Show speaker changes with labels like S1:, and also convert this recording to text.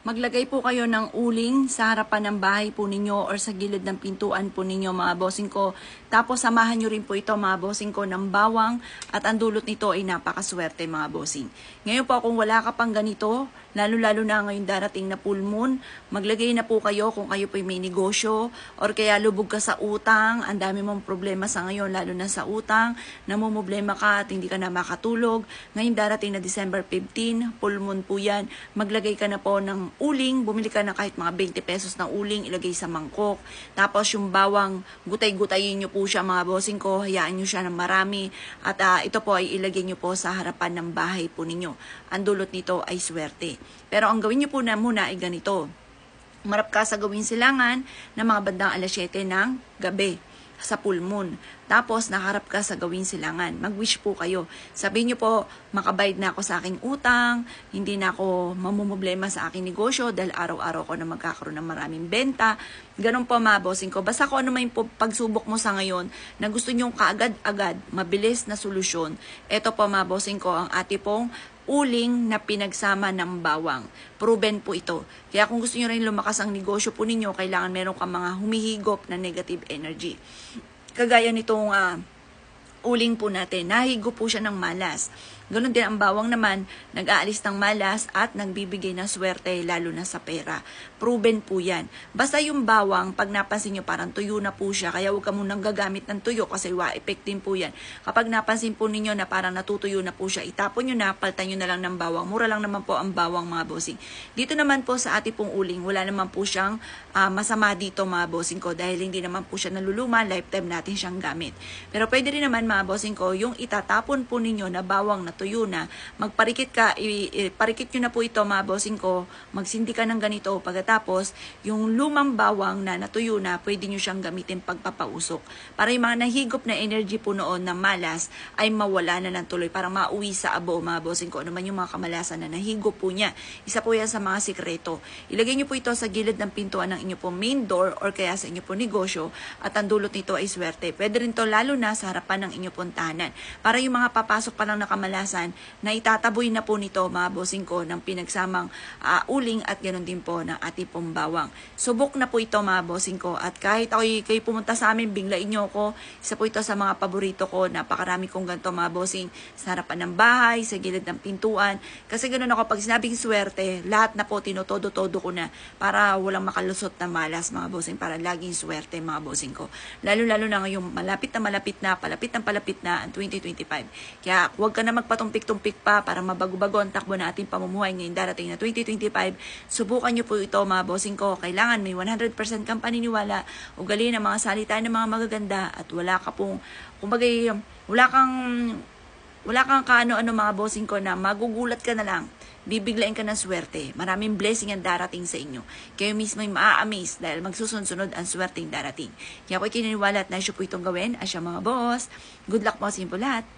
S1: Maglagay po kayo ng uling sa harapan ng bahay po ninyo or sa gilid ng pintuan po ninyo mga bossing ko. Tapos samahan nyo rin po ito mga bossing ko ng bawang at ang dulot nito ay napakaswerte mga bossing. Ngayon po kung wala ka pang ganito, lalo-lalo na ngayon darating na full moon, maglagay na po kayo kung kayo po may negosyo or kaya lubog ka sa utang, ang dami mong problema sa ngayon lalo na sa utang, namumblema ka at hindi ka na makatulog. Ngayon darating na December 15, full moon po yan, maglagay ka na po ng uling, bumili ka na kahit mga 20 pesos na uling, ilagay sa mangkok. Tapos yung bawang, gutay-gutayin nyo po siya mga bossing ko, hayaan nyo siya ng marami. At ito po ay ilagay nyo po sa harapan ng bahay po ninyo. Ang dulot nito ay swerte. Pero ang gawin nyo po na muna ay ganito. Marap ka sa gawing silangan na mga bandang alas 7 ng gabi sa full moon. Tapos, nakaharap ka sa gawing silangan. Mag-wish po kayo. Sabihin nyo po, makabayad na ako sa aking utang, hindi na ako mamumblema sa aking negosyo dahil araw-araw ko na magkakaroon ng maraming benta. Ganun po mga bossing ko. Basta kung ano may pagsubok mo sa ngayon na gusto nyo kaagad-agad, mabilis na solusyon, ito po mga bossing ko, ang ati pong uling na pinagsama ng bawang. Proven po ito. Kaya kung gusto nyo rin lumakas ang negosyo po ninyo, kailangan meron kang mga humihigop na negative energy. Kagaya nitong uling po natin, nahigo po siya ng malas. Ganon din ang bawang naman, nag-aalis ng malas at nagbibigay ng swerte lalo na sa pera. Proven po yan. Basta yung bawang, pag napansin nyo parang tuyo na po siya, kaya huwag ka munang gagamit ng tuyo kasi wa-effect din po yan. Kapag napansin po ninyo na parang natutuyo na po siya, itapon nyo na, paltan nyo na lang ng bawang. Mura lang naman po ang bawang mga bossing. Dito naman po sa ating pong uling, wala naman po siyang masama dito mga bossing ko dahil hindi naman po siya naluluma, lifetime natin siyang gamit. Pero pwede rin naman mga bossing ko, yung itatapon po ninyo na bawang na tuyo na, magparikit ka, parikit nyo na po ito mga bossing ko, magsindi ka ng ganito, pagkatapos yung lumang bawang na natuyo na, pwede nyo siyang gamitin pagpapausok. Para yung mga nahigop na energy po noon na malas, ay mawala na ng tuloy, para mauwi sa abo mga bossing ko, ano man yung mga kamalasan na nahigop po niya. Isa po yan sa mga sikreto. Ilagay nyo po ito sa gilid ng pintuan ng inyo po main door or kaya sa inyo po negosyo at ang dulot nito ay swerte. Pwede rin to lalo na sa harapan ng inyo pong tahanan. Para yung mga papasok pa lang na kamalasan, na itataboy na po nito mga bossing ko ng pinagsamang uling at ganoon din po ng ating pong bawang. Subok na po ito mga bossing ko at kahit kayo pumunta sa amin, biglain nyo ko. Isa po ito sa mga paborito ko. Napakarami kong ganito mga bossing sa harapan ng bahay, sa gilid ng pintuan. Kasi ganoon ako pag sinabing swerte, lahat na po tinotodo-todo ko na para walang makalusot na malas mga bossing, para laging swerte mga bossing ko. Lalo-lalo na ngayong palapit na ang 2025. Kaya huwag ka na magpatumpik-tumpik pa para mabago-bago ang takbo na ating pamumuhay ngayong darating na 2025. Subukan nyo po ito mga bossing ko. Kailangan may 100% kang paniniwala, ugali ng mga salita ng mga magaganda at wala ka pong, kumbaga, wala kang kaano-ano mga bossing ko na magugulat ka na lang. Bibiglain ka ng swerte. Maraming blessing ang darating sa inyo. Kayo mismo ay maa-amaze dahil magsusunod ang swerte yung darating. Kaya ako'y kininiwala at naisyo po itong gawin as siya mga boss. Good luck po sa inyo po lahat.